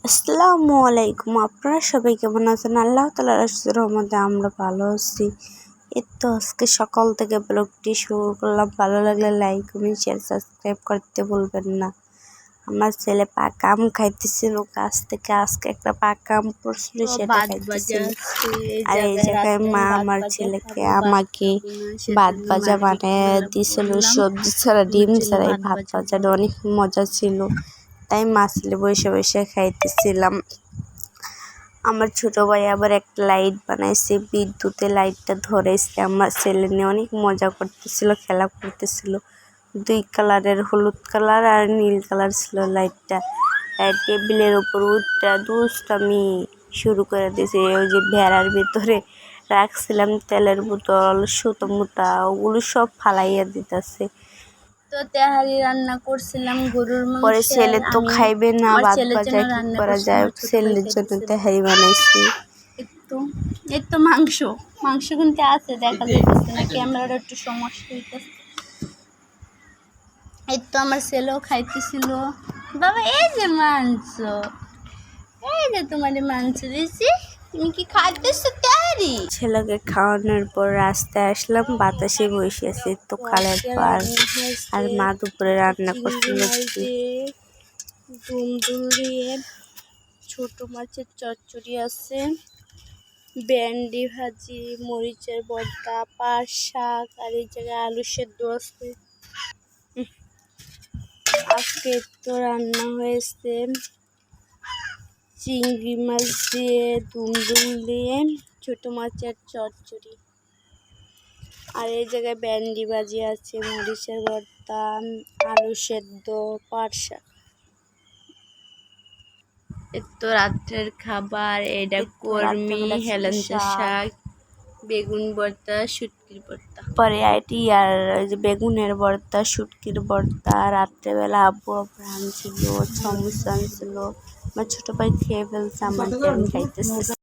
আসসালামু আলাইকুম। আপনারা সবাই কেমন আছেন? আল্লাহ তাআলার অশেষ রহমতে আমরা ভালো আছি। এই তো আজকে সকাল থেকে ব্লগটি শুরু করলাম। ভালো লাগলে লাইক, কমেন্ট, শেয়ার, সাবস্ক্রাইব করতে ভুলবেন না। আমার ছেলে পাকা আম খাইতেছিল গাছ থেকে। আজকে একটা পাকা আম পড়ছিল, সেটা খাইতেছিল। আর এই জায়গায় মা আমার ছেলেকে আমাকে ভাত ভাজা বানিয়ে দিয়েছিল, সবজি ছাড়া ডিম ছাড়া। এই ভাত ভাজাটা অনেক মজা ছিল, তাই মা ছেলে বসে বসে খাইতেছিলাম। আমার ছোট ভাই আবার একটা লাইট বানাইছে, বিদ্যুতের লাইটটা ধরেছে। আমার ছেলে নিয়ে অনেক মজা করতেছিল, খেলা করতেছিল। 2 কালারের, হলুদ কালার আর নীল কালার ছিল লাইটটা। টেবিলের উপর উঠটা দুষ্টামি শুরু করে দিয়েছে। ওই যে ভেড়ার ভিতরে রাখছিলাম তেলের বোতল, সুতো মোটা, ওগুলো সব ফালাইয়া দিতেছে। তো তেহারি রান্না করছিলাম গরুর মাংস। পরে ছেলে তো খাইবে না, ভাত ভাজা কি করা যায়, ছেলের জন্য তেহারি বানাইছি। এই তো মাংস কিন্তু আছে, দেখা যাচ্ছে না, ক্যামেরার একটু সমস্যা হইতেছে। এই তো আমার ছেলেও খাইতেছিল। বাবা এই যে মাংস, এই যে তোমার মাংস দিয়েছি, তুমি কি খাইতেছো তেহারি? ছেলেকে খাওয়ানোর পর রাস্তায় আসলাম, বাতাসে বসে আছে তো খালের পার। আর মা দুপুরে রান্না করছিল দুমদুল দিয়ে, ছোট মাছের চচ্চড়ি আছে, ভেন্ডি ভাজি, মরিচের ভর্তা, পাট শাক, আর এই জায়গায় আলু সেদ্ধ আছে। আজকে তো রান্না হয়েছে চিংড়ি মাছ দিয়ে, দুমদুল দিয়ে, ছোট মাছের চচ্চড়ি। আর এই জায়গায় ভেন্ডি ভাজি আছে, মরিচের ভর্তা, আলু সেদ্ধ, পাট শাক। তো রাত্রের খাবার এটা কর্মী, হেলেঞ্চা শাক, বেগুন ভর্তা, শুটকির ভর্তা। পরে আইটি আর বেগুনের ভর্তা, শুটকির ভর্তা। রাত্রেবেলা আব্বু রাঁধছিল, সমুচা আনছিল। আমার ছোট ভাই খেয়ে ফেলছে, আমার খাইতেছে।